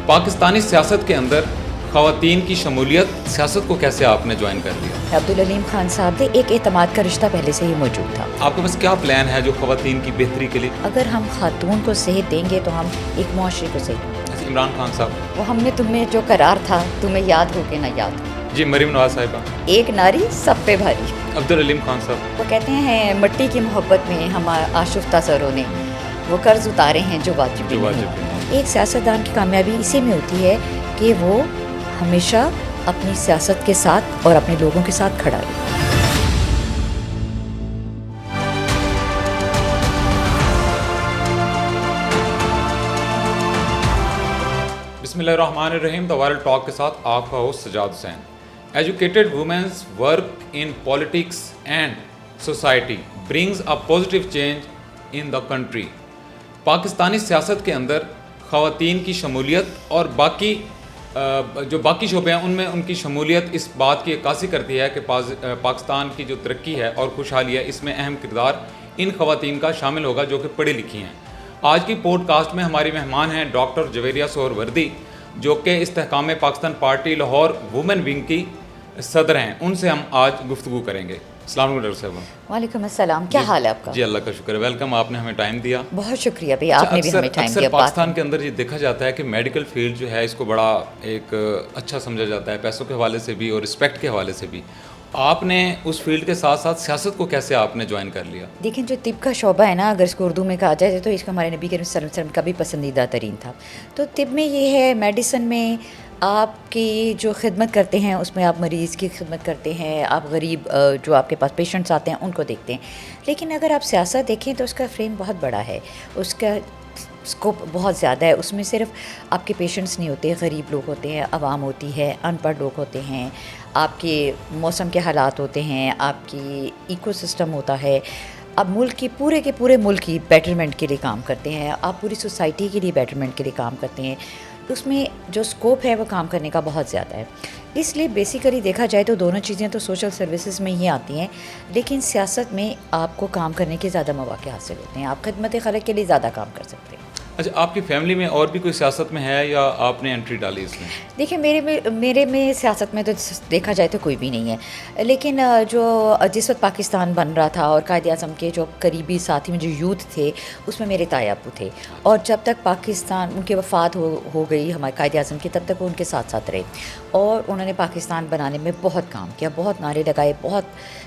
پاکستانی سیاست کے اندر خواتین کی شمولیت سیاست کو کیسے آپ نے جوائن کر لیا؟ عبدالعلیم خان صاحب نے ایک اعتماد کا رشتہ پہلے سے ہی موجود تھا. آپ کے پاس کیا پلان ہے جو خواتین کی بہتری کے لیے؟ اگر ہم خاتون کو صحت دیں گے تو ہم ایک معاشرے کو صحت. عمران خان صاحب، وہ ہم نے تمہیں جو قرار تھا تمہیں یاد ہو کہ نہ یاد ہو. جی مریم نواز صاحبہ. ایک ناری سب پہ بھاری. عبدالعلیم خان صاحب. وہ کہتے ہیں مٹی کی محبت میں ہم آشفتہ سروں نے وہ قرض اتارے ہیں جو واجب نہیں. ایک سیاستدان کی کامیابی اسی میں ہوتی ہے کہ وہ ہمیشہ اپنی سیاست کے ساتھ اور اپنے لوگوں کے ساتھ کھڑا رہے. بسم اللہ الرحمن الرحیم. دا وائرل ٹاک کے ساتھ آپ کا host Sajjad Hussain. Educated womens work in politics and society brings a positive change in the country. Pakistani سیاست کے اندر خواتین کی شمولیت اور جو باقی شعبے ہیں ان میں ان کی شمولیت اس بات کی عکاسی کرتی ہے کہ پاکستان کی جو ترقی ہے اور خوشحالی ہے اس میں اہم کردار ان خواتین کا شامل ہوگا جو کہ پڑھی لکھی ہیں. آج کی پوڈ کاسٹ میں ہماری مہمان ہیں ڈاکٹر جویریہ سہروردی جو کہ Istehkam Pakistan party Lahore women wing کی صدر ہیں. ان سے ہم آج گفتگو کریں گے. السلام علیکم ڈاکٹر صاحب. وعلیکم السلام. کیا حال ہے آپ کا؟ جی اللہ کا شکر ہے. ویلکم. آپ نے ہمیں ٹائم دیا. بہت شکریہ بھائی، آپ نے بھی ہمیں ٹائم دیا. پاکستان کے اندر یہ دیکھا جاتا ہے کہ میڈیکل فیلڈ جو ہے اس کو بڑا ایک اچھا سمجھا جاتا ہے پیسوں کے حوالے سے بھی اور رسپیکٹ کے حوالے سے بھی. آپ نے اس فیلڈ کے ساتھ ساتھ سیاست کو کیسے آپ نے جوائن کر لیا؟ دیکھیں جو طب کا شعبہ ہے نا، اگر اس کو اردو میں کہا جائے تو اس کو ہمارے نبی کریم صلی اللہ علیہ وسلم کا بھی پسندیدہ ترین تھا. تو طب میں یہ ہے، میڈیسن میں آپ کی جو خدمت کرتے ہیں اس میں آپ مریض کی خدمت کرتے ہیں، آپ غریب جو آپ کے پاس پیشنٹس آتے ہیں ان کو دیکھتے ہیں. لیکن اگر آپ سیاست دیکھیں تو اس کا فریم بہت بڑا ہے، اس کا اسکوپ بہت زیادہ ہے. اس میں صرف آپ کے پیشنٹس نہیں ہوتے، غریب لوگ ہوتے ہیں، عوام ہوتی ہے، ان پڑھ لوگ ہوتے ہیں، آپ کے موسم کے حالات ہوتے ہیں، آپ کی ایکو سسٹم ہوتا ہے. آپ ملک کی پورے ملک کی بیٹرمنٹ کے لیے کام کرتے ہیں، آپ پوری سوسائٹی کے لیے بیٹرمنٹ کے لیے کام کرتے ہیں. اس میں جو اسکوپ ہے وہ کام کرنے کا بہت زیادہ ہے. اس لیے بیسیکلی دیکھا جائے تو دونوں چیزیں تو سوشل سروسز میں ہی آتی ہیں، لیکن سیاست میں آپ کو کام کرنے کے زیادہ مواقع حاصل ہوتے ہیں، آپ خدمت خلق کے لیے زیادہ کام کر سکتے ہیں. اچھا، آپ کی فیملی میں اور بھی کوئی سیاست میں ہے یا آپ نے انٹری ڈالی اس میں؟ دیکھیں میرے میں سیاست میں تو دیکھا جائے تو کوئی بھی نہیں ہے، لیکن جو جس وقت پاکستان بن رہا تھا اور قائد اعظم کے جو قریبی ساتھی میں جو یوتھ تھے اس میں میرے تایا ابو تھے، اور جب تک پاکستان ان کی وفات ہو گئی ہمارے قائد اعظم کی، تب تک وہ ان کے ساتھ ساتھ رہے اور انہوں نے پاکستان بنانے میں بہت کام کیا، بہت نعرے لگائے، بہت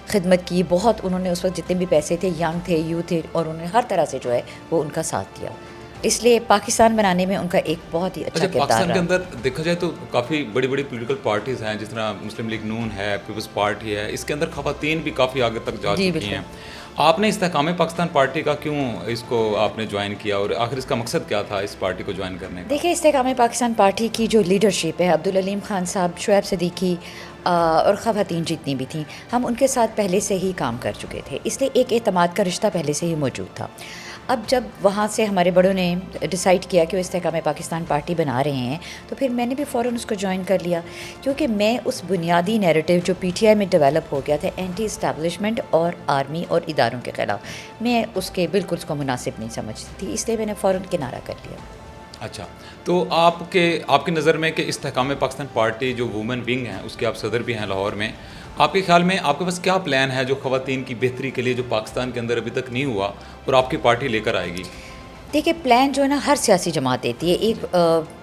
خدمت کی، بہت انہوں نے اس وقت جتنے بھی پیسے تھے، ینگ تھے، یوتھ تھے، اور انہوں نے ہر طرح سے جو ہے وہ ان کا ساتھ دیا. اس لیے پاکستان بنانے میں ان کا ایک بہت ہی اچھا کردار رہا. پاکستان کے اندر دیکھا جائے تو کافی بڑی پولیٹیکل پارٹیز ہیں، جس طرح مسلم لیگ نون ہے، پیپلز پارٹی ہے، اس کے اندر خواتین بھی کافی آگے تک جا چکی ہیں. آپ نے استحکام پاکستان پارٹی کا کیوں اس کو آپ نے جوائن کیا اور آخر اس کا مقصد کیا تھا اس پارٹی کو جوائن کرنے کا؟ دیکھیں استحکام پاکستان پارٹی کی جو لیڈرشپ ہے، عبدالعلیم خان صاحب، شعیب صدیقی اور خواتین جتنی بھی تھیں، ہم ان کے ساتھ پہلے سے ہی کام کر چکے تھے، اس لیے ایک اعتماد کا رشتہ پہلے سے ہی موجود تھا. اب جب وہاں سے ہمارے بڑوں نے ڈیسائیڈ کیا کہ وہ استحکام پاکستان پارٹی بنا رہے ہیں تو پھر میں نے بھی فوراً اس کو جوائن کر لیا، کیونکہ میں اس بنیادی نیریٹو جو پی ٹی آئی میں ڈیولپ ہو گیا تھا اینٹی اسٹیبلشمنٹ اور آرمی اور اداروں کے خلاف، میں اس کے بالکل اس کو مناسب نہیں سمجھتی تھی، اس لیے میں نے فوراً کنارہ کر لیا. اچھا، تو آپ کی نظر میں کہ استحکام پاکستان پارٹی جو وومن ونگ ہیں اس کے آپ صدر بھی ہیں لاہور میں، آپ کے خیال میں آپ کے پاس کیا پلان ہے جو خواتین کی بہتری کے لیے جو پاکستان کے اندر ابھی تک نہیں ہوا اور آپ کی پارٹی لے کر آئے گی؟ دیکھیے پلان جو ہے نا ہر سیاسی جماعت دیتی ہے، ایک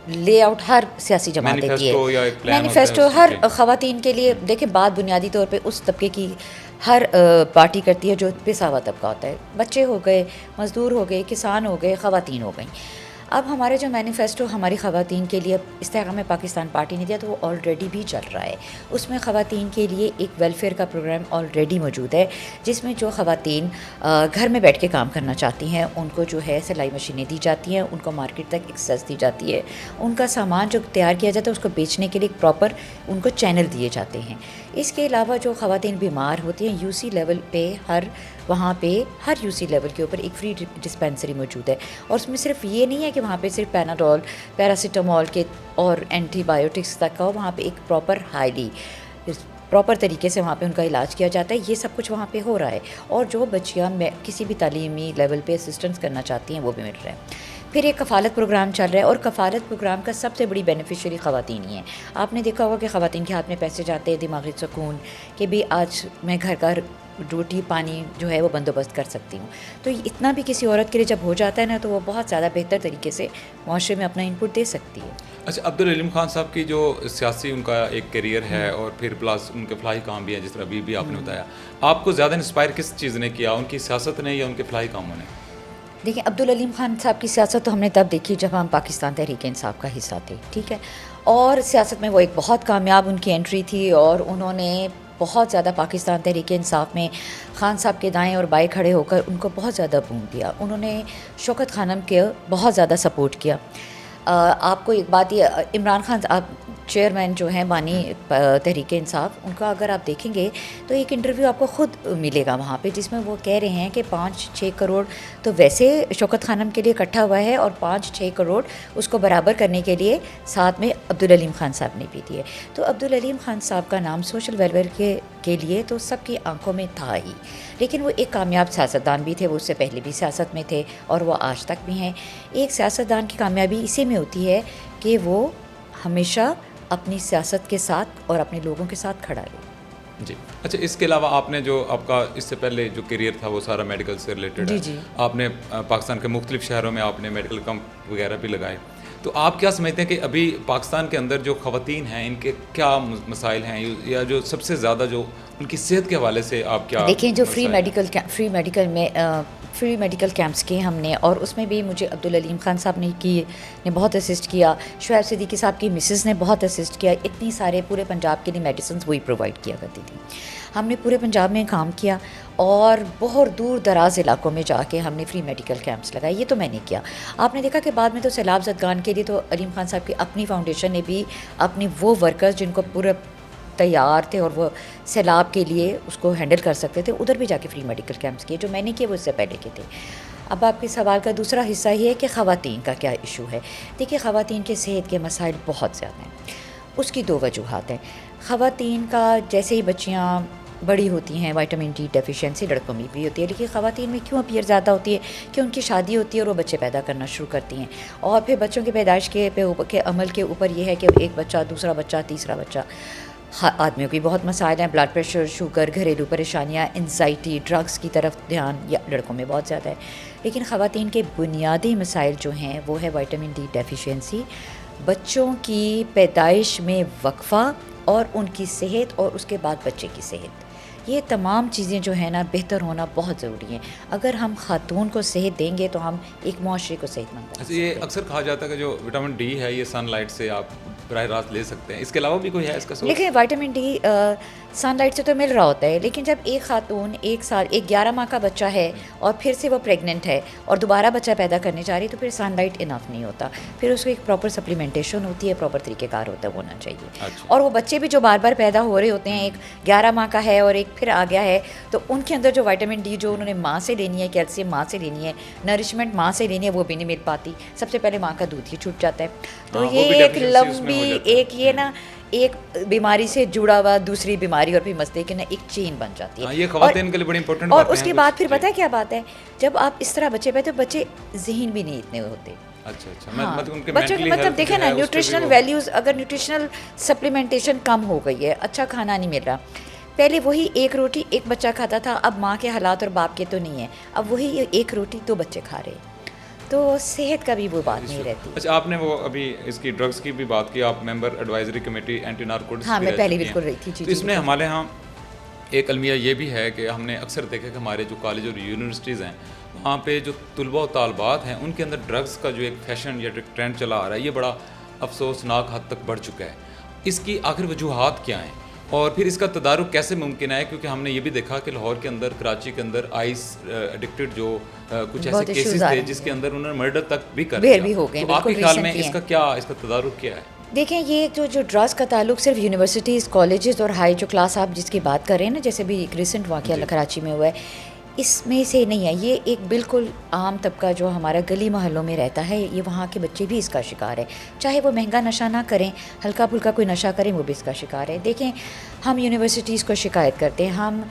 لے آؤٹ ہر سیاسی جماعت دیتی ہے، مینیفیسٹو ہر خواتین کے لیے. دیکھیں بات بنیادی طور پہ اس طبقے کی ہر پارٹی کرتی ہے جو پیشہ ہوا طبقہ ہوتا ہے، بچے ہو گئے، مزدور ہو گئے، کسان ہو گئے، خواتین ہو گئیں. اب ہمارے جو مینیفیسٹو ہماری خواتین کے لیے استحکام پاکستان پارٹی نے دیا تو وہ آلریڈی بھی چل رہا ہے. اس میں خواتین کے لیے ایک ویلفیئر کا پروگرام آلریڈی موجود ہے، جس میں جو خواتین گھر میں بیٹھ کے کام کرنا چاہتی ہیں ان کو جو ہے سلائی مشینیں دی جاتی ہیں، ان کو مارکیٹ تک ایکسیس دی جاتی ہے، ان کا سامان جو تیار کیا جاتا ہے اس کو بیچنے کے لیے ایک پراپر ان کو چینل دیے جاتے ہیں. اس کے علاوہ جو خواتین بیمار ہوتی ہیں یو سی لیول پہ وہاں پہ ہر یو سی لیول کے اوپر ایک فری ڈسپینسری موجود ہے، اور اس میں صرف یہ نہیں ہے کہ وہاں پہ صرف پیناڈول، پیراسیٹامول کے اور اینٹی بایوٹکس تک کا، وہاں پہ ایک پراپر طریقے سے وہاں پہ ان کا علاج کیا جاتا ہے. یہ سب کچھ وہاں پہ ہو رہا ہے، اور جو بچیاں کسی بھی تعلیمی لیول پہ اسسٹنس کرنا چاہتی ہیں وہ بھی مل رہے ہیں. پھر ایک کفالت پروگرام چل رہا ہے، اور کفالت پروگرام کا سب سے بڑی بینیفیشری خواتین ہی ہیں. آپ نے دیکھا ہوگا کہ خواتین کے ہاتھ میں پیسے جاتے ہیں، دماغی سکون کہ بھی آج میں گھر کا روٹی پانی جو ہے وہ بندوبست کر سکتی ہوں. تو اتنا بھی کسی عورت کے لیے جب ہو جاتا ہے نا، تو وہ بہت زیادہ بہتر طریقے سے معاشرے میں اپنا انپٹ دے سکتی ہے. اچھا، عبدالعلیم خان صاحب کی جو سیاسی ان کا ایک کیریئر ہے اور پھر پلس ان کے فلاحی کام بھی ہیں، جس طرح ابھی بھی آپ نے بتایا، آپ کو زیادہ انسپائر کس چیز نے کیا، ان کی سیاست نے یا ان کے فلاحی کاموں نے؟ دیکھیں، عبدالعلیم خان صاحب کی سیاست تو ہم نے تب دیکھی جب ہم پاکستان تحریک انصاف کا حصہ تھے، ٹھیک ہے، اور سیاست میں وہ ایک بہت کامیاب ان کی انٹری تھی، اور انہوں نے بہت زیادہ پاکستان تحریک انصاف میں خان صاحب کے دائیں اور بائیں کھڑے ہو کر ان کو بہت زیادہ بون دیا. انہوں نے شوکت خانم کے بہت زیادہ سپورٹ کیا. آپ کو ایک بات یہ، عمران خان آپ چیئرمین جو ہیں بانی تحریک انصاف، ان کا اگر آپ دیکھیں گے تو ایک انٹرویو آپ کو خود ملے گا وہاں پہ، جس میں وہ کہہ رہے ہیں کہ 5-6 کروڑ تو ویسے شوکت خانم کے لیے اکٹھا ہوا ہے، اور 5-6 کروڑ اس کو برابر کرنے کے لیے ساتھ میں عبدالعلیم خان صاحب نے بھی دیے. تو عبدالعلیم خان صاحب کا نام سوشل ویلفیئر کے لیے تو سب کی آنکھوں میں تھا ہی، لیکن وہ ایک کامیاب سیاستدان بھی تھے. وہ اس سے پہلے بھی سیاست میں تھے اور وہ آج تک بھی ہیں. ایک سیاستدان کی کامیابی اسی میں ہوتی ہے کہ وہ ہمیشہ اپنی سیاست کے ساتھ اور اپنے لوگوں کے ساتھ کھڑا رہے. جی اچھا، اس کے علاوہ آپ نے جو آپ کا اس سے پہلے جو کیریئر تھا وہ سارا میڈیکل سے ریلیٹڈ ہے. جی آپ نے پاکستان کے مختلف شہروں میں آپ نے میڈیکل کیمپ وغیرہ بھی لگائے. تو آپ کیا سمجھتے ہیں کہ ابھی پاکستان کے اندر جو خواتین ہیں ان کے کیا مسائل ہیں، یا جو سب سے زیادہ جو ان کی صحت کے حوالے سے آپ کیا دیکھیں، جو فری میڈیکل کیمپس کے ہم نے، اور اس میں بھی مجھے عبدالعلیم خان صاحب نے بہت اسسٹ کیا، شعیب صدیقی صاحب کی مسز نے بہت اسسٹ کیا. اتنی سارے پورے پنجاب کے لیے میڈیسنز وہی پرووائڈ کیا کرتی تھی. ہم نے پورے پنجاب میں کام کیا اور بہت دور دراز علاقوں میں جا کے ہم نے فری میڈیکل کیمپس لگائے. یہ تو میں نے کیا. آپ نے دیکھا کہ بعد میں تو سیلاب زدگان کے لیے تو علیم خان صاحب کی اپنی فاؤنڈیشن نے بھی اپنی وہ ورکرز جن کو پورا تیار تھے اور وہ سیلاب کے لیے اس کو ہینڈل کر سکتے تھے، ادھر بھی جا کے فری میڈیکل کیمپس کیے. جو میں نے کیے وہ اس سے پہلے کے تھے. اب آپ کے سوال کا دوسرا حصہ یہ ہے کہ خواتین کا کیا ایشو ہے. دیکھیے، خواتین کے صحت کے مسائل بہت زیادہ ہیں. اس کی 2 وجوہات ہیں. خواتین کا جیسے ہی بچیاں بڑی ہوتی ہیں وائٹامن ڈی ڈیفیشینسی لڑکوں میں بھی ہوتی ہے، لیکن خواتین میں کیوں اپیئر زیادہ ہوتی ہے کہ ان کی شادی ہوتی ہے اور وہ بچے پیدا کرنا شروع کرتی ہیں، اور پھر بچوں کی پیدائش کے عمل کے اوپر یہ ہے کہ ایک بچہ، دوسرا بچہ، تیسرا بچہ. آدمیوں کی بہت مسائل ہیں، بلڈ پریشر، شوگر، گھریلو پریشانیاں، انزائٹی، ڈرگس کی طرف دھیان یا لڑکوں میں بہت زیادہ ہے. لیکن خواتین کے بنیادی مسائل جو ہیں وہ ہے وائٹامن ڈی ڈیفیشینسی، بچوں کی پیدائش میں وقفہ، اور ان کی صحت، اور اس کے بعد بچے کی صحت. یہ تمام چیزیں جو ہیں نا بہتر ہونا بہت ضروری ہیں. اگر ہم خاتون کو صحت دیں گے تو ہم ایک معاشرے کو صحت مند بنا سکتے ہیں. یہ اکثر کہا جاتا ہے کہ جو وٹامن ڈی ہے یہ سن لائٹ سے آپ براہ راست لے سکتے ہیں، اس کے علاوہ بھی کوئی ہے اس کا سورس؟ لیکن وائٹامن ڈی سن لائٹ سے تو مل رہا ہوتا ہے، لیکن جب ایک خاتون 11 ماہ کا بچہ ہے اور پھر سے وہ پریگننٹ ہے اور دوبارہ بچہ پیدا کرنے جا رہی ہے، تو پھر سن لائٹ انف نہیں ہوتا. پھر اس کو ایک پراپر سپلیمنٹیشن ہوتی ہے، پراپر طریقہ کار ہوتا ہے، ہونا چاہیے. اور وہ بچے بھی جو بار بار پیدا ہو رہے ہوتے ہیں، ایک 11 ماہ کا ہے اور ایک پھر آ گیا ہے، تو ان کے اندر جو وائٹامن ڈی جو انہوں نے ماں سے لینی ہے، کیلشیم ماں سے لینی ہے، نرشمنٹ ماں سے لینی ہے، وہ بھی نہیں مل پاتی. سب سے پہلے ماں کا دودھ ہی چھوٹ جاتا ہے. تو یہ ایک لمبی ایک بیماری سے جڑا ہوا دوسری بیماری، اور پھر مسئلے کی نا ایک چین بن جاتی ہے. یہ خواتین کے لیے بڑی امپورٹنٹ اور اس کے بعد پھر پتہ ہے کیا بات ہے، جب آپ اس طرح بچے پیدا، بچے ذہین بھی نہیں اتنے ہوتے. بچوں کے مطلب دیکھیں نا، نیوٹریشنل ویلیوز، اگر نیوٹریشنل سپلیمنٹیشن کم ہو گئی ہے، اچھا کھانا نہیں مل رہا. پہلے وہی ایک روٹی ایک بچہ کھاتا تھا، اب ماں کے حالات اور باپ کے تو نہیں ہیں، اب وہی ایک روٹی 2 بچے کھا رہے ہیں، تو صحت کا بھی وہ بات نہیں رہتی. اچھا، آپ نے وہ ابھی اس کی ڈرگس کی بھی بات کی، آپ ممبر ایڈوائزری کمیٹی اینٹی نارکوٹکس. ہاں، میں پہلے بالکل رہی تھی. تو اس میں ہمارے ہاں ایک المیہ یہ بھی ہے کہ ہم نے اکثر دیکھا کہ ہمارے جو کالج اور یونیورسٹیز ہیں وہاں پہ جو طلباء و طالبات ہیں ان کے اندر ڈرگس کا جو ایک فیشن یا ٹرینڈ چلا آ رہا ہے، یہ بڑا افسوسناک حد تک بڑھ چکا ہے. اس کی آخر وجوہات کیا ہیں اور پھر اس کا تدارک کیسے ممکن ہے؟ کیونکہ ہم نے یہ بھی دیکھا کہ لاہور کے اندر، کراچی کے اندر آئس ایڈکٹڈ جو کچھ ایسے کیسز تھے جس کے اندر انہوں نے مرڈر تک بھی کر دیا. تو آپ کے خیال میں اس کا تدارک کیا ہے؟ دیکھیں، یہ جو ڈرگس کا تعلق صرف یونیورسٹیز، کالجز اور ہائی جو کلاس آپ جس کی بات کر رہے ہیں نا، جیسے بھی ایک ریسنٹ واقعہ کراچی میں ہوا ہے، اس میں سے نہیں ہے. یہ ایک بالکل عام طبقہ جو ہمارا گلی محلوں میں رہتا ہے, یہ وہاں کے بچے بھی اس کا شکار ہے. چاہے وہ مہنگا نشہ نہ کریں, ہلکا پھلکا کوئی نشہ کریں, وہ بھی اس کا شکار ہے. دیکھیں ہم یونیورسٹیز کو شکایت کرتے ہیں, ہم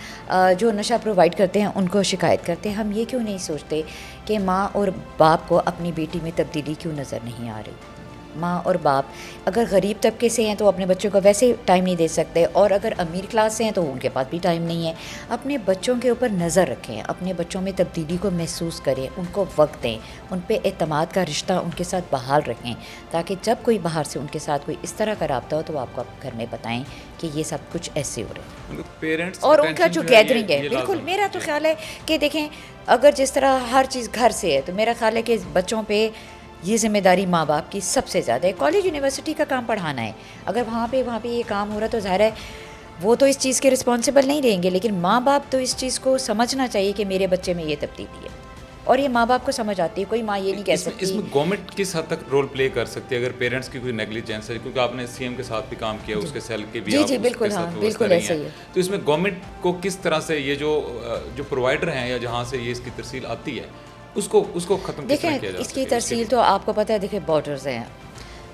جو نشہ پرووائڈ کرتے ہیں ان کو شکایت کرتے ہیں. ہم یہ کیوں نہیں سوچتے کہ ماں اور باپ کو اپنی بیٹی میں تبدیلی کیوں نظر نہیں آ رہی. ماں اور باپ اگر غریب طبقے سے ہیں تو اپنے بچوں کو ویسے ٹائم نہیں دے سکتے, اور اگر امیر کلاس سے ہیں تو ان کے پاس بھی ٹائم نہیں ہے. اپنے بچوں کے اوپر نظر رکھیں, اپنے بچوں میں تبدیلی کو محسوس کریں, ان کو وقت دیں, ان پہ اعتماد کا رشتہ ان کے ساتھ بحال رکھیں, تاکہ جب کوئی باہر سے ان کے ساتھ کوئی اس طرح کا رابطہ ہو تو وہ آپ کو گھر میں بتائیں کہ یہ سب کچھ ایسے ہو رہے ہیں. اور ان کا جو گیدرنگ ہے, بالکل میرا تو خیال ہے کہ دیکھیں اگر جس طرح ہر چیز گھر سے ہے, تو میرا خیال ہے کہ بچوں پہ یہ ذمہ داری ماں باپ کی سب سے زیادہ ہے. کالج یونیورسٹی کا کام پڑھانا ہے, اگر وہاں پہ یہ کام ہو رہا ہے تو ظاہر ہے وہ تو اس چیز کے رسپانسبل نہیں رہیں گے, لیکن ماں باپ تو اس چیز کو سمجھنا چاہیے کہ میرے بچے میں یہ تبدیلی ہے, اور یہ ماں باپ کو سمجھ آتی ہے. کوئی ماں یہ نہیں کہہ سکتی. اس میں گورنمنٹ کس حد تک رول پلے کر سکتی ہے اگر پیرنٹس کی کوئی نیگلیجنس ہے, کیونکہ آپ نے سی ایم کے ساتھ بھی کام کیا, اس کے سیل کے بھی جی بالکل, ہاں بالکل ایسا ہی ہے. تو اس میں گورنمنٹ کو کس طرح سے یہ جو پرووائڈر ہیں یا جہاں سے یہ اس کی ترسیل آتی ہے اس کو ختم کس طرح کیا جا سکتا ہے؟ اس کی ترسیل تو آپ کو پتہ ہے, دیکھیں بارڈرز ہیں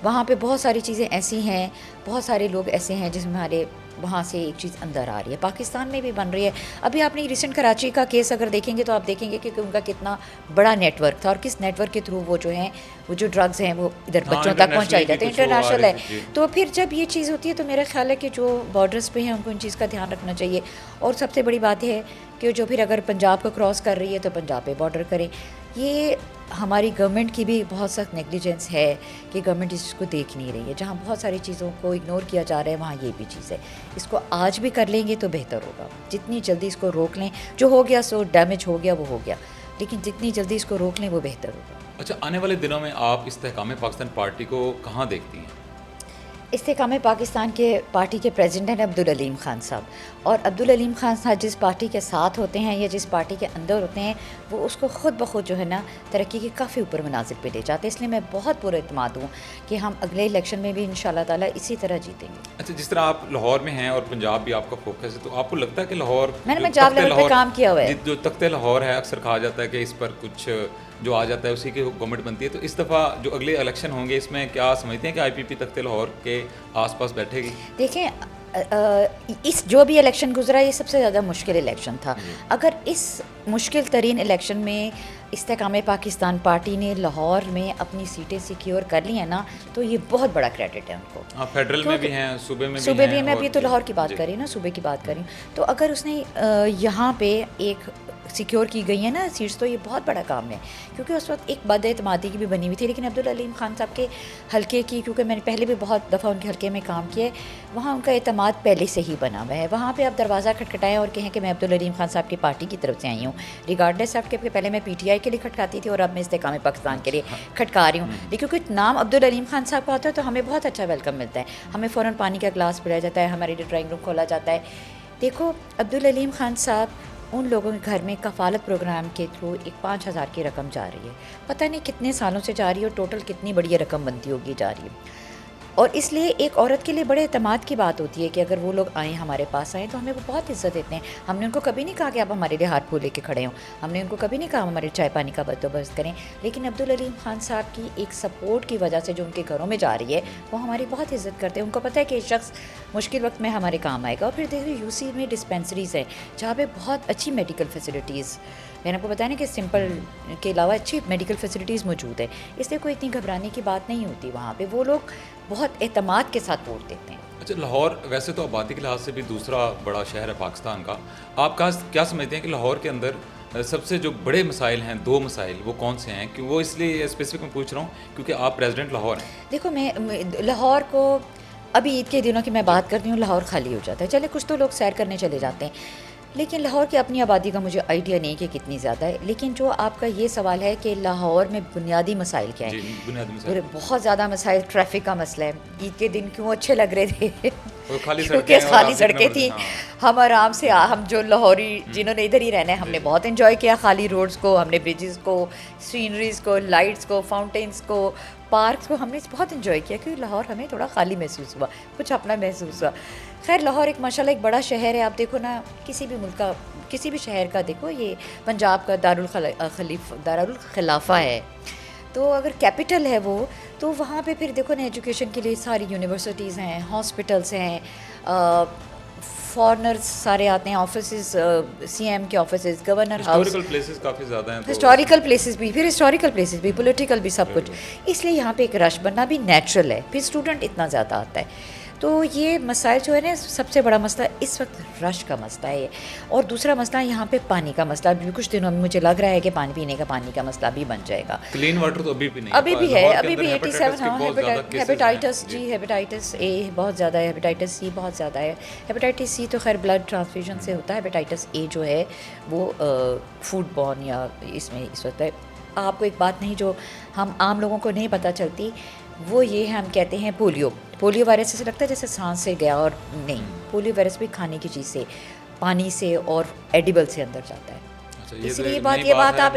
وہاں پہ, بہت ساری چیزیں ایسی ہیں, بہت سارے لوگ ایسے ہیں جس میں ہمارے وہاں سے ایک چیز اندر آ رہی ہے. پاکستان میں بھی بن رہی ہے. ابھی آپ نے ریسنٹ کراچی کا کیس اگر دیکھیں گے تو آپ دیکھیں گے کہ ان کا کتنا بڑا نیٹ ورک تھا, اور کس نیٹ ورک کے تھرو وہ جو ہیں وہ جو ڈرگز ہیں وہ ادھر بچوں تک پہنچائی جاتے ہیں, انٹرنیشنل ہے. تو پھر جب یہ چیز ہوتی ہے تو میرا خیال ہے کہ جو بارڈرز پہ ہیں ان کو ان چیز کا دھیان رکھنا چاہیے. اور سب سے بڑی بات ہے کہ جو پھر اگر پنجاب کو کراس کر رہی ہے تو پنجاب پہ بارڈر کریں. یہ ہماری گورنمنٹ کی بھی بہت سخت نیگلیجنس ہے کہ گورنمنٹ اس چیز کو دیکھ نہیں رہی ہے. جہاں بہت ساری چیزوں کو اگنور کیا جا رہا ہے وہاں یہ بھی چیز ہے. اس کو آج بھی کر لیں گے تو بہتر ہوگا. جتنی جلدی اس کو روک لیں, جو ہو گیا سو ڈیمیج ہو گیا وہ ہو گیا, لیکن جتنی جلدی اس کو روک لیں وہ بہتر ہوگا. اچھا, آنے والے دنوں میں آپ استحکام پاکستان پارٹی کو کہاں دیکھتی ہیں؟ استحکام پاکستان کے پارٹی کے پریزیڈنٹ ہیں عبدالعلیم خان صاحب, اور عبدالعلیم خان صاحب جس پارٹی کے ساتھ ہوتے ہیں یا جس پارٹی کے اندر ہوتے ہیں وہ اس کو خود بخود جو ہے نا ترقی کے کافی اوپر منازل پہ لے جاتے ہیں. اس لیے میں بہت پورا اعتماد ہوں کہ ہم اگلے الیکشن میں بھی انشاءاللہ تعالیٰ اسی طرح جیتیں گے. اچھا, جس طرح آپ لاہور میں ہیں اور پنجاب بھی آپ کا فوکس ہے, تو آپ کو لگتا ہے کہ لاہور, میں نے پنجاب لیول پہ کام کیا ہوا ہے, جو تخت لاہور ہے اکثر کہا جاتا ہے کہ اس پر کچھ جو آ جاتا ہے اسی کی گورنمنٹ بنتی ہے, تو اس دفعہ جو اگلے الیکشن ہوں گے اس میں کیا سمجھتے ہیں کہ آئی پی پی تخت لاہور کے آس پاس بیٹھے گی؟ دیکھیں اس جو بھی الیکشن گزرا یہ سب سے زیادہ مشکل الیکشن تھا. اگر اس مشکل ترین الیکشن میں استحکام پاکستان پارٹی نے لاہور میں اپنی سیٹیں سیکیور کر لی ہیں نا تو یہ بہت بڑا کریڈٹ ہے ان کو. فیڈرل میں بھی ہیں, صوبے میں بھی ہیں, میں ابھی تو لاہور کی بات کر رہی ہوں نا, صوبے کی بات کر رہی ہوں. تو اگر اس نے یہاں پہ ایک سیکیور کی گئی ہیں نا سیٹس تو یہ بہت بڑا کام ہے, کیونکہ اس وقت ایک بد اعتمادی کی بھی بنی ہوئی تھی. لیکن عبدالعلیم خان صاحب کے حلقے کی, کیونکہ میں نے پہلے بھی بہت دفعہ ان کے حلقے میں کام کیا ہے, وہاں ان کا اعتماد پہلے سے ہی بنا ہوا ہے. وہاں پہ آپ دروازہ کھٹکھٹائیں اور کہیں کہ میں عبدالعلیم خان صاحب کی پارٹی کی طرف سے آئی ہوں, ریگارڈلیس آف کہ پہلے میں پی ٹی آئی کے لیے کھٹکاتی تھی اور اب میں استحکام پاکستان کے لیے کھٹکا رہی ہوں. لیکن کیونکہ نام عبدالعلیم خان صاحب کا ہوتا ہے تو ہمیں بہت اچھا ویلکم ملتا ہے, ہمیں فوراً پانی کا گلاس پلایا جاتا ہے, ہمارے لیے ڈرائنگ روم کھولا جاتا ہے. دیکھو عبدالعلیم خان صاحب ان لوگوں کے گھر میں کفالت پروگرام کے تھرو ایک 5,000 کی رقم جا رہی ہے, پتہ نہیں کتنے سالوں سے جا رہی ہے, اور ٹوٹل کتنی بڑی رقم بنتی ہوگی جا رہی ہے. اور اس لیے ایک عورت کے لیے بڑے اعتماد کی بات ہوتی ہے کہ اگر وہ لوگ آئیں ہمارے پاس آئیں تو ہمیں وہ بہت عزت دیتے ہیں. ہم نے ان کو کبھی نہیں کہا کہ آپ ہمارے لیے ہاتھ پھول لے کے کھڑے ہوں, ہم نے ان کو کبھی نہیں کہا ہمارے چائے پانی کا بندوبست کریں. لیکن عبدالعلیم خان صاحب کی ایک سپورٹ کی وجہ سے جو ان کے گھروں میں جا رہی ہے وہ ہماری بہت عزت کرتے ہیں. ان کو پتہ ہے کہ یہ شخص مشکل وقت میں ہمارے کام آئے گا. اور پھر دیکھیے یو سی میں ڈسپینسریز ہیں جہاں پہ بہت اچھی میڈیکل فیسلٹیز, میں نے آپ کو بتایا نا کہ سمپل کے علاوہ اچھی میڈیکل فیسلٹیز موجود ہے, اس لیے کوئی اتنی گھبرانے کی بات نہیں ہوتی. وہاں پہ وہ لوگ بہت اعتماد کے ساتھ ووٹ دیتے ہیں. اچھا, لاہور ویسے تو آبادی کے لحاظ سے بھی دوسرا بڑا شہر ہے پاکستان کا, آپ کیا سمجھتے ہیں کہ لاہور کے اندر سب سے جو بڑے مسائل ہیں, 2 مسائل, وہ کون سے ہیں؟ کہ وہ اس لیے اسپیسیفک میں پوچھ رہا ہوں کیونکہ آپ پریزیڈنٹ لاہور ہیں. دیکھو میں لاہور کو ابھی عید کے دنوں کی میں بات کرتی ہوں, لاہور خالی ہو جاتا ہے. چلے کچھ تو لوگ سیر کرنے چلے جاتے ہیں, لیکن لاہور کی اپنی آبادی کا مجھے آئیڈیا نہیں کہ کتنی زیادہ ہے. لیکن جو آپ کا یہ سوال ہے کہ لاہور میں بنیادی مسائل کیا ہیں, بنیادی مسائل بہت زیادہ مسائل. ٹریفک کا مسئلہ ہے, عید کے دن کیوں اچھے لگ رہے تھے کیونکہ خالی سڑکیں تھیں. ہم آرام سے ہم جو لاہوری جنہوں نے ادھر ہی رہنا ہے ہم نے بہت انجوائے کیا خالی روڈز کو, ہم نے بریجز کو, سینریز کو, لائٹس کو, فاؤنٹینس کو, پارکس کو ہم نے بہت انجوائے کیا, کیونکہ لاہور ہمیں تھوڑا خالی محسوس ہوا, کچھ اپنا محسوس ہوا. خیر لاہور ایک ماشاءاللہ ایک بڑا شہر ہے. آپ دیکھو نا کسی بھی ملک کا کسی بھی شہر کا دیکھو, یہ پنجاب کا دارالخلافہ ہے, تو اگر کیپٹل ہے وہ, تو وہاں پہ پھر دیکھو نا ایجوکیشن کے لیے ساری یونیورسٹیز ہیں, ہاسپٹلس ہیں, فارنرز سارے آتے ہیں, آفیسز, سی ایم کے offices, governor house, historical places کافی زیادہ ہیں, ہسٹوریکل پلیسز بھی, پھر ہسٹوریکل پلیسز بھی, پولیٹیکل بھی, سب کچھ. اس لیے یہاں پہ ایک رش بننا بھی نیچرل ہے. پھر اسٹوڈنٹ اتنا زیادہ آتا ہے, تو یہ مسائل جو ہے نا سب سے بڑا مسئلہ اس وقت رش کا مسئلہ ہے. اور دوسرا مسئلہ یہاں پہ پانی کا مسئلہ, ابھی کچھ دنوں میں مجھے لگ رہا ہے کہ پانی پینے کا پانی کا مسئلہ بھی بن جائے گا. کلین واٹر تو ابھی بھی نہیں, ابھی بھی ہے, ابھی بھی 87. ہاں ہیپیٹائٹس, جی ہیپیٹائٹس اے بہت زیادہ ہے, ہیپیٹائٹس سی بہت زیادہ ہے. ہیپیٹائٹس سی تو خیر بلڈ ٹرانسفیوژن سے ہوتا ہے, ہیپیٹائٹس اے جو ہے وہ فوڈ بورن یا اس میں اس وقت ہے. آپ کو ایک بات نہیں جو ہم عام لوگوں کو نہیں پتہ چلتی, وہ یہ ہم کہتے ہیں پولیو وائرس سے لگتا ہے جیسے سانس سے گیا, اور نہیں, پولیو وائرس بھی کھانے کی چیز سے, پانی سے اور ایڈیبل سے اندر جاتا ہے. اس لیے یہ بات آپ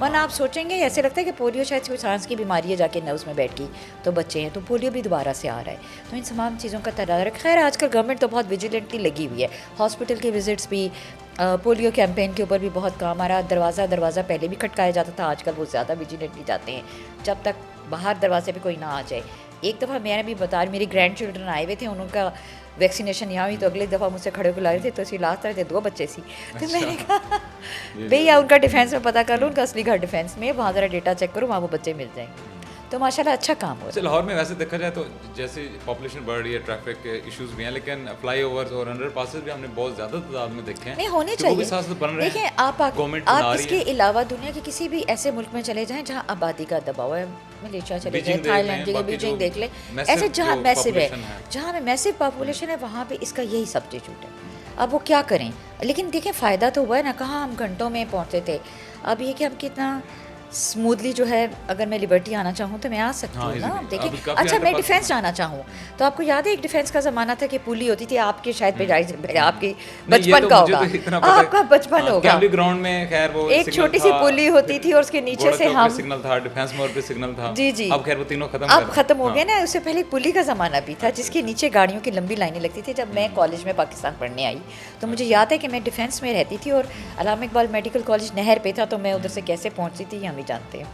ورنہ آپ سوچیں گے ایسے لگتا ہے کہ پولیو شاید کوئی سانس کی بیماری ہے, جا کے نوز میں بیٹھ گئی تو بچے ہیں, تو پولیو بھی دوبارہ سے آ رہا ہے. تو ان تمام چیزوں کا تدارک, خیر آج کل گورنمنٹ تو بہت ویجیلنٹلی لگی ہوئی ہے, ہاسپٹل کے وزٹس بھی, پولیو کیمپین کے اوپر بھی بہت کام آ رہا. دروازہ پہلے بھی کھٹکایا جاتا تھا, آج کل وہ زیادہ ویجیلنٹلی جاتے ہیں جب تک باہر دروازے پہ کوئی نہ آ جائے. ایک دفعہ میں نے بھی بتا رہی, میری گرینڈ چلڈرن آئے ہوئے تھے, ان کا ویکسینیشن یہاں ہوئی, تو اگلے دفعہ مجھ سے کھڑے کو لائے تھے, تو اسی لاسٹ تھے 2 بچے سی. تو میں نے کہا بھیا ان کا ڈیفینس میں پتہ کر لوں, ان کا اصلی گھر ڈیفینس میں, وہاں ذرا ڈیٹا چیک کرو, وہاں وہ بچے مل جائیں گے. تو ماشاءاللہ اچھا کام ہو رہا ہے. لاہور میں ویسے دیکھا جائے تو جیسے پاپولیشن بڑھ رہی ہے, ٹریفک کے ایشوز بھی ہیں, لیکن فلائی اوورز اور انڈر پاسز بھی ہم نے بہت زیادہ تعداد میں دیکھے ہیں. نہیں ہونے چاہیے. دیکھیں آپ اس کے علاوہ دنیا کے کسی بھی ایسے ملک میں چلے جائیں جہاں آبادی کا دباؤ ہے, ملیشیا چلے جائیں, تھائی لینڈ, بیجنگ دیکھ لیں, ایسے جہاں میسو ہے, جہاں میں میسو پاپولیشن ہے, وہاں پہ اس کا یہی سبسٹیٹیوٹ ہے. اب وہ کیا کریں, لیکن دیکھیں فائدہ تو ہوا ہے نا, کہاں ہم گھنٹوں میں پہنچتے تھے. اب یہ کہ ہم کتنا اسموتھلی جو ہے, اگر میں لبرٹی آنا چاہوں تو میں آ سکتی ہوں نا. دیکھیں اچھا میں ڈیفینس جانا چاہوں تو آپ کو یاد ہے ایک ڈیفینس کا زمانہ تھا کہ پولی ہوتی تھی, آپ کے شاید آپ کی بچپن کا ہوگا, آپ کا بچپن ہوگا, گراؤنڈ میں خیر وہ ایک چھوٹی سی پولی ہوتی تھی اور اس کے نیچے سے ہم سگنل تھا, ڈیفینس مور پہ سگنل تھا. جی جی, اب خیر وہ تینوں ختم ہو گئے نا. اس سے پہلے پولی کا زمانہ بھی تھا جس کے نیچے گاڑیوں کی لمبی لائنیں لگتی تھی. جب میں کالج میں پاکستان پڑھنے آئی تو مجھے یاد ہے کہ میں ڈیفینس میں رہتی تھی, اور علامہ اقبال میڈیکل کالج نہر پہ تھا, تو میں ادھر سے کیسے پہنچتی تھی ہم ہی جانتے ہیں.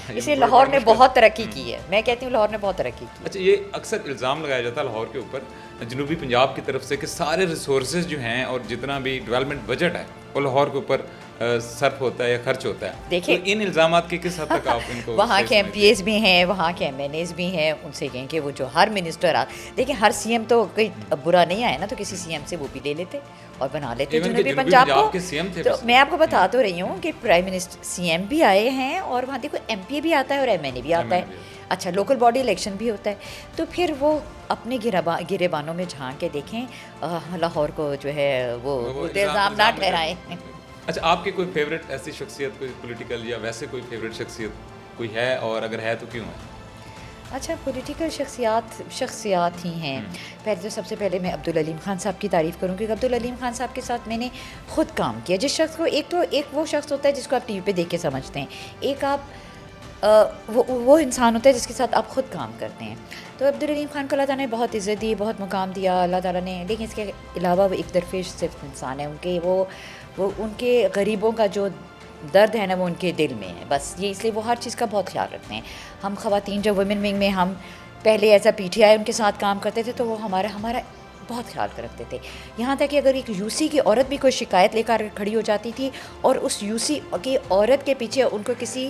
اس لیے لاہور نے بہت ترقی کی ہے, میں کہتی ہوں لاہور نے بہت ترقی کی. اچھا, یہ اکثر الزام لگایا جاتا ہے لاہور کے اوپر جنوبی پنجاب کی طرف سے کہ سارے ریسورسز جو ہیں اور جتنا بھی ڈیولپمنٹ بجٹ ہے وہ لاہور کے اوپر صرف ہوتا ہے یا خرچ ہوتا ہے. دیکھیں ان الزامات کی کس حد تک آپ ان کو, وہاں کے ایم پی ایز بھی ہیں, وہاں کے ایم این ایز بھی ہیں, ان سے کہیں کہ وہ جو ہر منسٹر دیکھیں ہر سی ایم تو کوئی برا نہیں آیا نا, تو کسی سی ایم سے وہ بھی لے لیتے اور بنا لیتے جنوبی پنجاب کو. تو میں آپ کو بتا تو رہی ہوں کہ پرائم منسٹر سی ایم بھی آئے ہیں, اور وہاں دیکھو ایم پی بھی آتا ہے اور ایم این اے بھی آتا ہے. اچھا لوکل باڈی الیکشن بھی ہوتا ہے. تو پھر وہ اپنے گرے بانوں میں جھانک کے دیکھیں, لاہور کو جو ہے وہ الزام نہ ٹھہرائیں. اچھا, آپ کی کوئی فیوریٹ ایسی شخصیت, کوئی پولیٹیکل یا ویسے کوئی فیوریٹ شخصیت کوئی ہے, اور اگر ہے تو کیوں ہے؟ اچھا پولیٹیکل شخصیات ہی ہیں. پہلے تو سب سے پہلے میں عبدالعلیم خان صاحب کی تعریف کروں, کیونکہ عبدالعلیم خان صاحب کے ساتھ میں نے خود کام کیا. جس شخص کو ایک وہ شخص ہوتا ہے جس کو آپ ٹی وی پہ دیکھ کے سمجھتے ہیں, ایک آپ وہ انسان ہوتا ہے جس کے ساتھ آپ خود کام کرتے ہیں. تو عبدالعلیم خان کو اللہ تعالیٰ نے بہت عزت دی, بہت مقام دیا اللہ تعالیٰ نے. لیکن اس کے علاوہ وہ ایک درپیش صرف انسان ہے. وہ ان کے غریبوں کا جو درد ہے نا وہ ان کے دل میں ہے بس. یہ اس لیے وہ ہر چیز کا بہت خیال رکھتے ہیں. ہم خواتین جو ویمن ونگ میں ہم پہلے ایسا پی ٹی آئی ان کے ساتھ کام کرتے تھے, تو وہ ہمارا بہت خیال رکھتے تھے. یہاں تک کہ اگر ایک یو سی کی عورت بھی کوئی شکایت لے کر کھڑی ہو جاتی تھی, اور اس یو سی کی عورت کے پیچھے ان کو کسی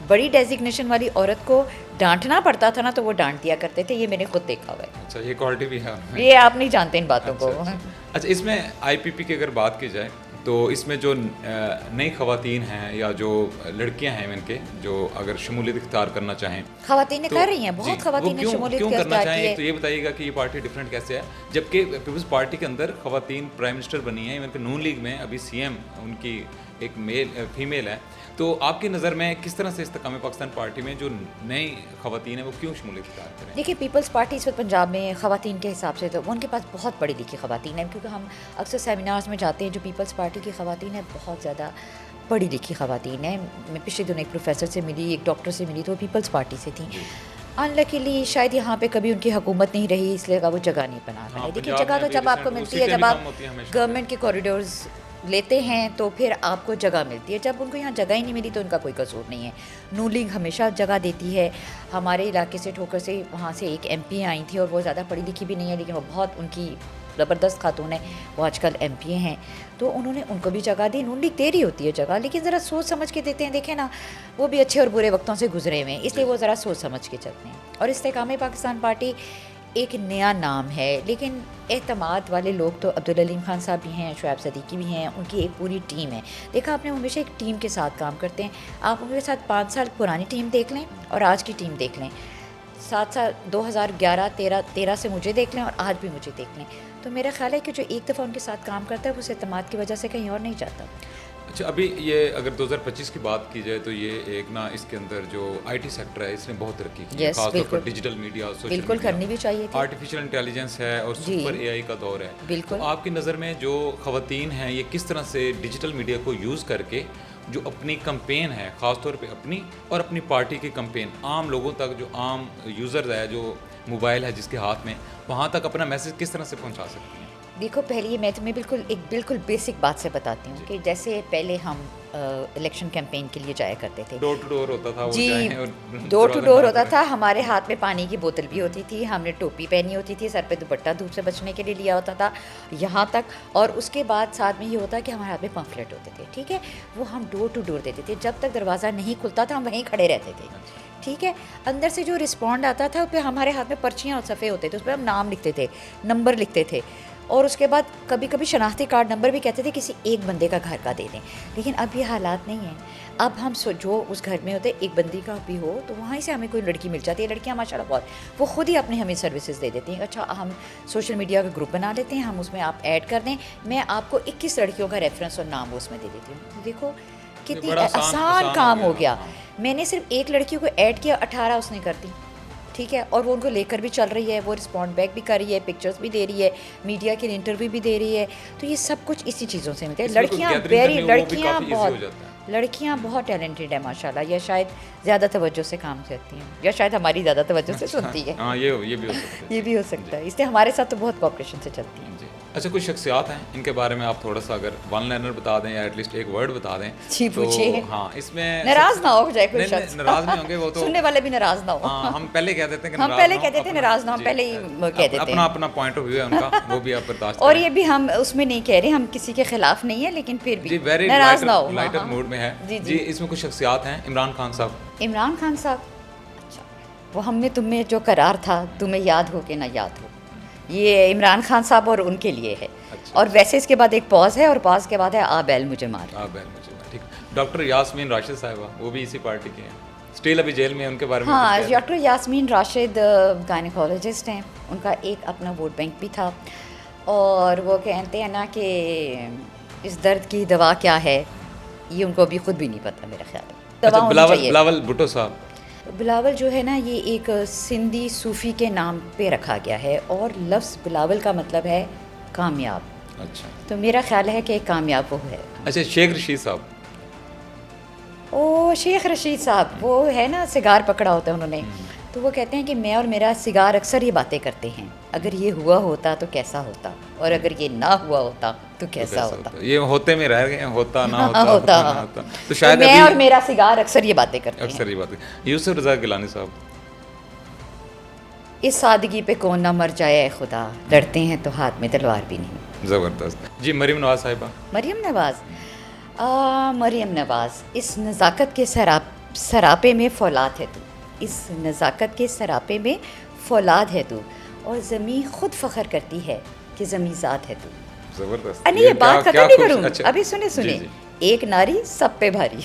بڑی ڈیزگنیشن والی عورت کو ڈانٹنا پڑتا تھا نا, تو وہ ڈانٹ دیا کرتے تھے. یہ میں نے خود دیکھا ہوا ہے. اچھا, یہ کوالٹی بھی ہے, یہ آپ نہیں جانتے ان باتوں کو. اچھا, اس میں آئی پی پی کی اگر بات کی جائے تو اس میں جو نئی خواتین ہیں یا جو لڑکیاں ہیں ان کے جو اگر شمولیت اختیار کرنا چاہیں, خواتین کر رہی ہیں, بہت خواتین نے شمولیت کرنا چاہیں, تو یہ بتائیے گا کہ یہ پارٹی ڈفرینٹ کیسے ہے, جبکہ پیپلز پارٹی کے اندر خواتین پرائم منسٹر بنی ہیں. ایون کہ نون لیگ میں ابھی سی ایم ان کی ایک فیمیل ہے. تو آپ کی نظر میں کس طرح سے استحکام پاکستان پارٹی میں جو نئی خواتین ہیں وہ کیوں شمولیت اختیار کریں؟ دیکھیے پیپلز پارٹی اس وقت پنجاب میں خواتین کے حساب سے تو ان کے پاس بہت پڑھی لکھی خواتین ہیں، کیونکہ ہم اکثر سیمینارز میں جاتے ہیں، جو پیپلز پارٹی کی خواتین ہیں بہت زیادہ پڑھی لکھی خواتین ہیں. میں پچھلے دنوں ایک پروفیسر سے ملی، ایک ڈاکٹر سے ملی، تو وہ پیپلز پارٹی سے تھیں. انلکیلی شاید یہاں پہ کبھی ان کی حکومت نہیں رہی، اس لیے وہ جگہ نہیں بنا پائی. دیکھیے جگہ تو جب آپ کو ملتی ہے جب آپ گورنمنٹ کے کوریڈورز لیتے ہیں تو پھر آپ کو جگہ ملتی ہے. جب ان کو یہاں جگہ ہی نہیں ملی تو ان کا کوئی قصور نہیں ہے. نون لیگ ہمیشہ جگہ دیتی ہے. ہمارے علاقے سے ٹھوکر سے وہاں سے ایک ایم پی آئی تھی اور وہ زیادہ پڑھی لکھی بھی نہیں ہے، لیکن وہ بہت ان کی زبردست خاتون ہے، وہ آج کل ایم پی ہیں، تو انہوں نے ان کو بھی جگہ دی. نون لیگ دے رہی ہوتی ہے جگہ، لیکن ذرا سوچ سمجھ کے دیتے ہیں. دیکھیں نا وہ بھی اچھے اور برے وقتوں سے گزرے ہوئے ہیں، اس لیے وہ ذرا سوچ سمجھ کے چلتے ہیں. اور استحکام پاکستان پارٹی ایک نیا نام ہے، لیکن اعتماد والے لوگ تو عبدالعلیم خان صاحب بھی ہیں، شعیب صدیقی بھی ہیں، ان کی ایک پوری ٹیم ہے. دیکھا آپ نے ہمیشہ ایک ٹیم کے ساتھ کام کرتے ہیں. آپ ان کے ساتھ 5 سال پرانی ٹیم دیکھ لیں اور آج کی ٹیم دیکھ لیں، 7 سال 2011-13 سے مجھے دیکھ لیں اور آج بھی مجھے دیکھ لیں، تو میرا خیال ہے کہ جو ایک دفعہ ان کے ساتھ کام کرتا ہے وہ اس اعتماد کی وجہ سے کہیں اور نہیں جاتا. اچھا، ابھی یہ اگر 2025 کی بات کی جائے تو یہ ایک نا اس کے اندر جو آئی ٹی سیکٹر ہے اس نے بہت ترقی کی ہے، خاص طور پر ڈیجیٹل میڈیا، بالکل کرنی بھی چاہیے تھی. آرٹیفیشیل انٹیلیجنس ہے اور سپر اے آئی کا دور ہے. بالکل. تو آپ کی نظر میں جو خواتین ہیں یہ کس طرح سے ڈیجیٹل میڈیا کو یوز کر کے جو اپنی کمپین ہے، خاص طور پہ اپنی اور اپنی پارٹی کی کمپین عام لوگوں تک، جو عام یوزرز ہے، جو موبائل ہے جس کے ہاتھ میں، وہاں تک اپنا میسج کس طرح سے پہنچا سکتی ہیں؟ دیکھو پہلے میں تمہیں بالکل بیسک بات سے بتاتی ہوں کہ جیسے پہلے ہم الیکشن کیمپین کے لیے جایا کرتے تھے، ڈور ٹو ڈور ہوتا تھا. جی ڈور ٹو ڈور ہوتا تھا. ہمارے ہاتھ میں پانی کی بوتل بھی ہوتی تھی، ہم نے ٹوپی پہنی ہوتی تھی، سر پہ دوپٹہ دھوپ سے بچنے کے لیے لیا ہوتا تھا یہاں تک. اور اس کے بعد ساتھ میں یہ ہوتا کہ ہمارے ہاتھ میں پمفلیٹ ہوتے تھے، ٹھیک ہے، وہ ہم ڈور ٹو ڈور دیتے تھے. جب تک دروازہ نہیں کھلتا تھا ہم وہیں کھڑے رہتے تھے، ٹھیک ہے. اندر سے جو رسپونڈ آتا تھا پہ ہمارے ہاتھ میں پرچیاں اور صفحے ہوتے تھے، اس پہ ہم نام لکھتے تھے، نمبر لکھتے تھے، اور اس کے بعد کبھی کبھی شناختی کارڈ نمبر بھی کہتے تھے کسی ایک بندے کا گھر کا دے دیں. لیکن اب یہ حالات نہیں ہیں. اب ہم جو اس گھر میں ہوتے ایک بندی کا بھی ہو تو وہیں سے ہمیں کوئی لڑکی مل جاتی ہے. لڑکیاں ماشاء اللہ بہت وہ خود ہی اپنی ہمیں سروسز دے دیتی ہیں. اچھا ہم سوشل میڈیا کا گروپ بنا لیتے ہیں، ہم اس میں آپ ایڈ کر دیں، میں آپ کو 21 لڑکیوں کا ریفرنس اور نام اس میں دے دیتی ہوں. دیکھو کتنی آسان کام ہو گیا. میں نے صرف ایک لڑکی کو ایڈ کیا، 18 اس نے کر دی، ٹھیک ہے. اور وہ ان کو لے کر بھی چل رہی ہے، وہ رسپونڈ بیک بھی کر رہی ہے، پکچرز بھی دے رہی ہے، میڈیا کے لیے انٹرویو بھی دے رہی ہے. تو یہ سب کچھ اسی چیزوں سے ملتے ہیں. لڑکیاں بہت ٹیلنٹڈ ہیں ماشاء اللہ، یا شاید زیادہ توجہ سے کام کرتی ہیں، یا شاید ہماری زیادہ توجہ سے سنتی ہے. ہاں یہ بھی ہو سکتا ہے. اس لیے ہمارے ساتھ تو بہت کوآپریشن سے چلتی ہیں. اچھا، کچھ شخصیات ہیں ان کے بارے میں آپ تھوڑا سا اگر ون لائنر بتا دیں یا ایٹ لیسٹ ایک ورڈ بتا دیں. جی پوچھیے. ہاں اس میں ناراض نہ ہو جائے کوئی شخص، ناراض نہیں ہوں گے وہ تو، سننے والے بھی ناراض نہ ہو. ہم پہلے کہہ دیتے ہیں ہم پہلے کہتے تھے ناراض نہ ہو، پہلے ہی کہہ دیتے ہیں. اپنا پوائنٹ آف ویو ہے ان کا، وہ بھی آپ برداشت کریں. اور یہ بھی ہم اس میں نہیں کہہ رہے ہم کسی کے خلاف نہیں ہے، لیکن پھر بھی ناراض نہ ہو. لائٹر موڈ میں ہے. جی اس میں کچھ شخصیات ہیں. عمران خان صاحب. عمران خان صاحب، اچھا وہ ہم نے تم میں جو قرار تھا تمہیں یاد ہو کہ نہ یاد ہو، یہ عمران خان صاحب اور ان کے لیے ہے. اور ویسے اس کے بعد ایک پاز ہے، اور پاز کے بعد ہے آ بیل مجھے مار. ٹھیک. ڈاکٹر یاسمین راشد صاحبہ، وہ بھی اسی پارٹی کے ہیں، اسٹل ابھی جیل میں ہیں. ان کے بارے میں ہاں، ڈاکٹر یاسمین راشد گائنیکولوجسٹ ہیں. ان کا ایک اپنا ووٹ بینک بھی تھا، اور وہ کہتے ہیں نا کہ اس درد کی دوا کیا ہے یہ ان کو ابھی خود بھی نہیں پتہ میرا خیال ہے. بلاول بھٹو صاحب. بلاول جو ہے نا یہ ایک سندھی صوفی کے نام پہ رکھا گیا ہے، اور لفظ بلاول کا مطلب ہے کامیاب. اچھا، تو میرا خیال ہے کہ کامیاب وہ ہے. اچھا، شیخ رشید صاحب. شیخ رشید صاحب وہ ہے نا سگار پکڑا ہوتا ہے انہوں نے، تو وہ کہتے ہیں کہ میں اور میرا سگار اکثر یہ باتیں کرتے ہیں، اگر یہ ہوا ہوتا تو کیسا ہوتا، اور اگر یہ نہ ہوا ہوتا تو کیسا ہوتا. یہ ہوتے میں رہ گئے، ہوتا نہ ہوتا. تو شاید میں اور میرا سگار اکثر یہ باتیں کرتے ہیں. اکثر یہ باتیں. یوسف رضا گیلانی صاحب. اس سادگی پہ کون نہ مر جائے اے خدا، لڑتے ہیں تو ہاتھ میں تلوار بھی نہیں. زبردست. جی مریم نواز صاحبہ. مریم نواز اس نزاکت کے سراپے میں فولاد ہے تو، اس نزاکت کے سراپے میں فولاد ہے تو، اور زمین خود فخر کرتی ہے کہ زمین ذات ہے تو. زبردست. یہ بات ختم نہیں کروں، ابھی سنیں. ایک ناری سب پہ بھاری.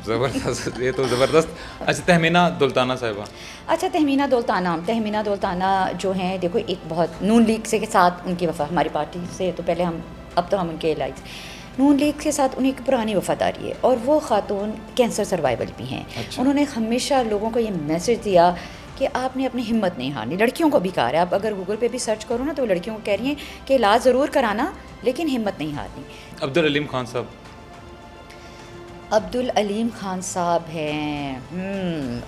زبردست، یہ تو زبردست. اچھا، تہمینہ دولتانہ صاحبہ. اچھا، تہمینہ دولتانہ جو ہیں، دیکھو ایک بہت نون لیگ سے کے ساتھ ان کی وفا، ہماری پارٹی سے تو پہلے اب تو ہم ان کے لائک، نون لیگ کے ساتھ انہیں ایک پرانی وفاداری ہے، اور وہ خاتون کینسر سروائیول بھی ہیں. انہوں نے ہمیشہ لوگوں کو یہ میسج دیا کہ آپ نے اپنی ہمت نہیں ہارنی. لڑکیوں کو بھی کہا ہے، آپ اگر گوگل پہ بھی سرچ کرو نا تو لڑکیوں کو کہہ رہی ہیں کہ علاج ضرور کرانا لیکن ہمت نہیں ہارنی. عبدالعلیم خان صاحب، عبدالعلیم خان صاحب ہیں.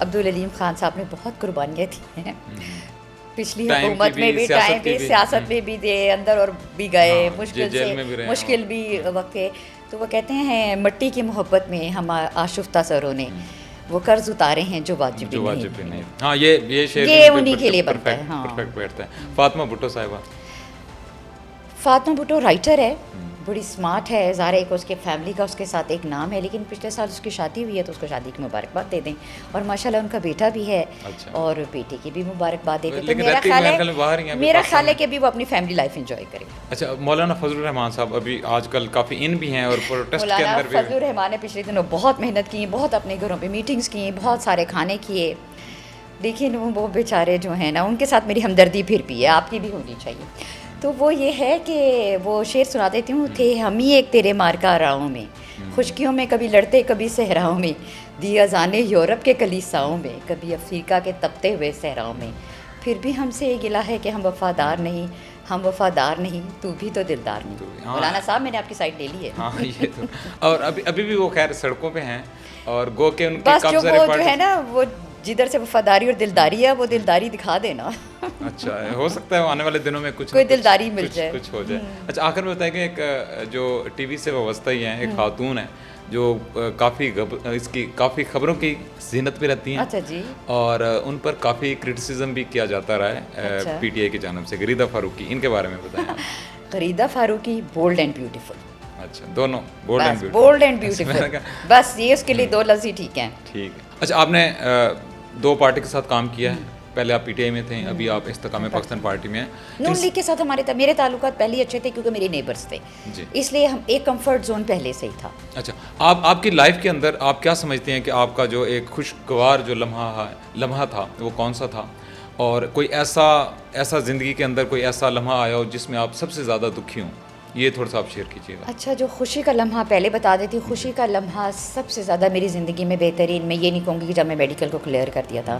عبدالعلیم خان صاحب نے بہت قربانیاں دی ہیں پچھلی حکومت میں بھی، ٹائم بھی، سیاست میں بھی دے، اندر اور بھی گئے، مشکل بھی وقت. تو وہ کہتے ہیں مٹی کی محبت میں ہم آشفتہ سروں نے وہ قرض اتارے ہیں جو واجب نہیں. ہاں یہ شعر یہ انہی کے لیے بنتا ہے. ہاں پرفیکٹ بیٹھتا ہے. فاطمہ بھٹو صاحبہ، فاطمہ بھٹو رائٹر ہے، بڑی اسمارٹ ہے. ظاہر ہے کہ اس کے فیملی کا اس کے ساتھ ایک نام ہے، لیکن پچھلے سال اس کی شادی ہوئی ہے تو اس کو شادی کی مبارکباد دے دیں. اور ماشاءاللہ ان کا بیٹا بھی ہے اور بیٹے کی بھی مبارکباد دے دیں. تو میرا خیال ہے کہ ابھی وہ اپنی فیملی لائف انجوائے کریں. اچھا، مولانا فضل الرحمان صاحب ابھی آج کل کافی ان بھی ہیں اور پروٹیسٹ کے اندر بھی. مولانا فضل الرحمان نے پچھلے دنوں بہت محنت کی، بہت اپنے گھروں پہ میٹنگز کی، بہت سارے کھانے کیے. لیکن وہ بیچارے جو ہیں نا، ان کے ساتھ میری ہمدردی پھر بھی ہے، آپ کی بھی ہونی چاہیے. تو وہ یہ ہے کہ وہ شعر سنا دیتی ہوں. تھے ہم ہی ایک تیرے مارکا راہوں میں، خشکیوں میں کبھی لڑتے کبھی صحراؤں میں، دی اذانے یورپ کے کلیساؤں میں، کبھی افریقہ کے تپتے ہوئے صحراؤں میں. پھر بھی ہم سے یہ گلہ ہے کہ ہم وفادار نہیں، ہم وفادار نہیں، تو بھی تو دلدار نہیں. مولانا صاحب میں نے آپ کی سائڈ لے لی ہے. ہاں یہ تو، اور ابھی بھی وہ خیر سڑکوں پہ ہیں اور گو کہ ان کی بس جو ہے نا، وہ جدھر سے وفاداری اور دلداری ہے وہ دلداری دکھا دینا. اچھا، ہو سکتا ہے آنے والے دنوں میں کچھ کوئی دلداری مل جائے، کچھ ہو جائے. اچھا، آخر میں بتائیں کہ ایک جو ٹی وی سے وابستہ ہی ہیں، ایک خاتون ہے جو کافی خبروں کی زینت پہ رہتی ہیں. اچھا جی. اور ان پر کافی کرٹیسزم بھی کیا جاتا رہا ہے پی ٹی آئی کی جانب سے. غریدہ فاروقی، ان کے بارے میں بتائیں. Gharida Farooqi bold and beautiful. اچھا، دونوں بولڈ اینڈ بیوٹیفل، بس یہ اس کے لیے دو لفظ ہی ٹھیک ہیں. ٹھیک ہے. اچھا، آپ نے دو پارٹی کے ساتھ کام کیا ہے، پہلے آپ پی ٹی آئی میں تھے، ابھی آپ استحکام پاکستان پارٹی میں ہیں. نون لیگ کے ساتھ میرے تعلقات پہلے ہی اچھے تھے کیونکہ میرے نیبرز تھے جی، اس لیے ہم ایک کمفرٹ زون پہلے سے ہی تھا. اچھا، آپ کی لائف کے اندر آپ کیا سمجھتے ہیں کہ آپ کا جو ایک خوشگوار جو لمحہ تھا وہ کون سا تھا؟ اور کوئی ایسا زندگی کے اندر کوئی ایسا لمحہ آیا ہو جس میں آپ سب سے زیادہ دکھی ہوں؟ یہ تھوڑا سا آپ شیئر کیجیے گا. اچھا، جو خوشی کا لمحہ پہلے بتا دیتی ہوں. خوشی کا لمحہ سب سے زیادہ میری زندگی میں بہترین، میں یہ نہیں کہوں گی کہ جب میں میڈیکل کو کلیئر کر دیا تھا،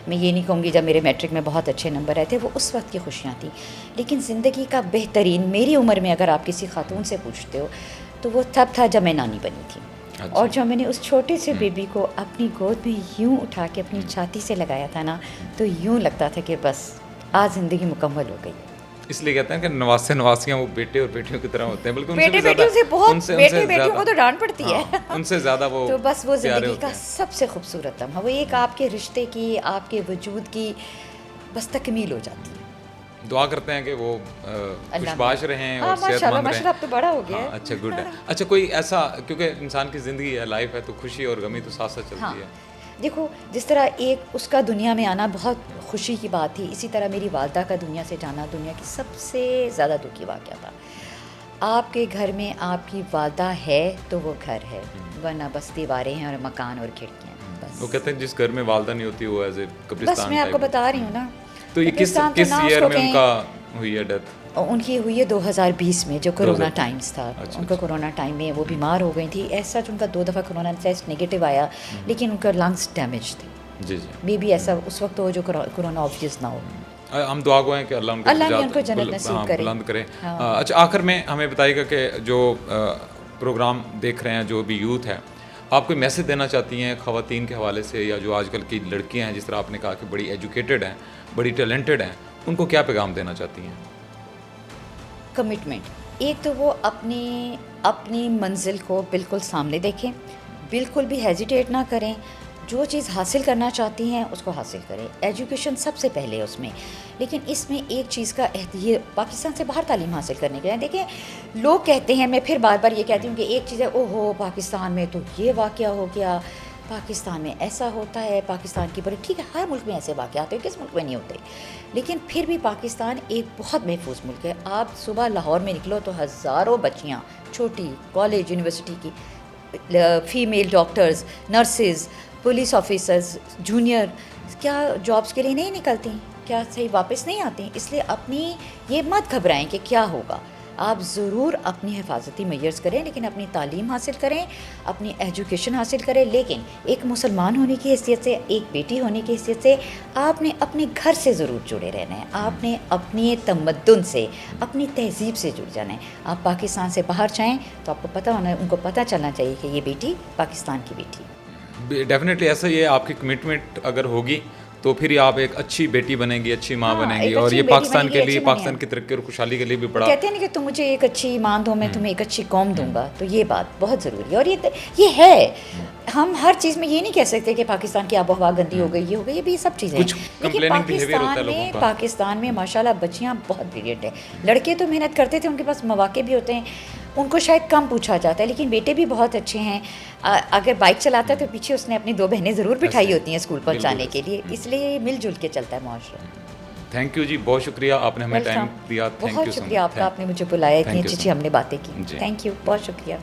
میں یہ نہیں کہوں گی جب میرے میٹرک میں بہت اچھے نمبر آئے تھے، وہ اس وقت کی خوشیاں تھیں. لیکن زندگی کا بہترین میری عمر میں اگر آپ کسی خاتون سے پوچھتے ہو تو وہ تب تھا جب میں نانی بنی تھی. اور جب میں نے اس چھوٹے سے بیبی کو اپنی گود میں یوں اٹھا کے اپنی چھاتی سے لگایا تھا نا، تو یوں لگتا تھا کہ بس آج زندگی مکمل ہو گئی. اس لیے کہتے ہیں کہ نواسے نواسیاں وہ بیٹے اور بیٹیوں کی طرح ہوتے ہیں. بلکہ بیٹے بیٹیوں سے بہت، بیٹیوں کو تو ڈانٹ پڑتی ہے، ان سے زیادہ وہ تو بس وہ زندگی کا سب سے خوبصورت لمحہ وہ ایک آپ کے رشتے کی، آپ کے وجود کی بس تکمیل ہو جاتی ہے. دعا کرتے ہیں کہ وہ خوشباش رہیں اور صحت مند رہیں. ماشاءاللہ اب تو بڑا ہو گیا ہے. اچھا، گڈ ہے. اچھا، کوئی ایسا، کیونکہ انسان کی زندگی ہے، لائف ہے، تو خوشی اور غمی تو ساتھ ساتھ چلتی ہے. دیکھو، جس طرح ایک اس کا دنیا میں آنا بہت خوشی کی بات تھی، اسی طرح میری والدہ کا دنیا سے جانا دنیا کی سب سے زیادہ دکھی واقعہ تھا. آپ کے گھر میں آپ کی والدہ ہے تو وہ گھر ہے، ورنہ بس دیواریں ہیں اور مکان اور کھڑکیاں. بس وہ کہتے ہیں جس گھر میں والدہ نہیں ہوتی وہ ایز اے قبرستان. بس میں آپ کو بتا رہی ہوں نا. تو یہ کس ایئر میں ان کا ہوئی ہے ڈیتھ؟ ان کی ہوئی ہے 2020 میں، جو کرونا ٹائمز تھا. ان کا کرونا ٹائم میں وہ بیمار ہو گئی تھی. ایسا ان کا 2 دفعہ کرونا ٹیسٹ نگیٹو آیا، لیکن ان کا لنگس ڈیمیج تھے. جی جی، مے بی ایسا اس وقت ہو جو کرونا آبویس نہ ہو. ہم دعا گو ہیں کہ اللہ ان کو جنت نصیب کرے، بلند کرے. اچھا، آخر میں ہمیں بتائیے گا کہ جو پروگرام دیکھ رہے ہیں، جو بھی یوتھ ہے، آپ کوئی میسج دینا چاہتی ہیں خواتین کے حوالے سے، یا جو آج کل کی لڑکیاں ہیں، جس طرح آپ نے کہا کہ بڑی ایجوکیٹڈ ہیں، بڑی ٹیلنٹڈ ہیں، ان کو کیا پیغام دینا چاہتی ہیں؟ کمٹمنٹ. ایک تو وہ اپنی منزل کو بالکل سامنے دیکھیں، بالکل بھی ہیزیٹیٹ نہ کریں. جو چیز حاصل کرنا چاہتی ہیں اس کو حاصل کریں. ایجوکیشن سب سے پہلے اس میں. لیکن اس میں ایک چیز کا یہ پاکستان سے باہر تعلیم حاصل کرنے کے لیے دیکھیں، لوگ کہتے ہیں، میں پھر بار بار یہ کہتی ہوں کہ ایک چیز ہے، اوہو پاکستان میں تو یہ واقعہ ہو گیا، پاکستان میں ایسا ہوتا ہے، پاکستان کی بڑی ٹھیک ہے، ہر ملک میں ایسے واقعات ہیں، کس ملک میں نہیں ہوتے. لیکن پھر بھی پاکستان ایک بہت محفوظ ملک ہے. آپ صبح لاہور میں نکلو تو ہزاروں بچیاں چھوٹی کالج یونیورسٹی کی female doctors, nurses, police officers, junior کیا جابس کے لیے نہیں نکلتی، کیا صحیح واپس نہیں آتی. اس لیے اپنی یہ مت گھبرائیں کہ کیا ہوگا. آپ ضرور اپنی حفاظتی میئرز کریں، لیکن اپنی تعلیم حاصل کریں، اپنی ایجوکیشن حاصل کریں، لیکن ایک مسلمان ہونے کی حیثیت سے، ایک بیٹی ہونے کی حیثیت سے آپ نے اپنے گھر سے ضرور جڑے رہنا ہے، آپ نے اپنی تمدن سے، اپنی تہذیب سے جڑ جانا ہے. آپ پاکستان سے باہر جائیں تو آپ کو پتہ ہونا، ان کو پتہ چلنا چاہیے کہ یہ بیٹی پاکستان کی بیٹی. ڈیفینیٹلی ایسا ہی ہے. آپ کی کمٹمنٹ اگر ہوگی تو پھر ہی آپ ایک اچھی بیٹی بنیں گی، اچھی ماں بنیں گی، اور یہ پاکستان کے لیے، پاکستان کی ترقی اور خوشحالی کے لیے بھی بڑا. کہتے ہیں نا کہ تم مجھے ایک اچھی ماں دو، میں تمہیں ایک اچھی قوم دوں گا، تو یہ بات بہت ضروری ہے. اور یہ ہے، ہم ہر چیز میں یہ نہیں کہہ سکتے کہ پاکستان کی آب و ہوا گندی ہو گئی، یہ ہو گئی، یہ سب چیزیں ہیں. لیکن پاکستان میں ماشاءاللہ بچیاں بہت بریلینٹ ہیں. لڑکے تو محنت کرتے تھے، ان کے پاس مواقع بھی ہوتے ہیں، ان کو شاید کم پوچھا جاتا ہے، لیکن بیٹے بھی بہت اچھے ہیں. اگر بائک چلاتا ہے تو پیچھے اس نے اپنی 2 بہنیں ضرور بٹھائی ہوتی ہیں اسکول پہنچانے کے لیے. اس لیے یہ مل جل کے چلتا ہے معاشرہ. تھینک یو جی، بہت شکریہ، آپ نے ہمیں ٹائم دیا. بہت شکریہ آپ کا، آپ نے مجھے بلایا، اتنی اچھی ہم نے باتیں کی. تھینک یو، بہت شکریہ.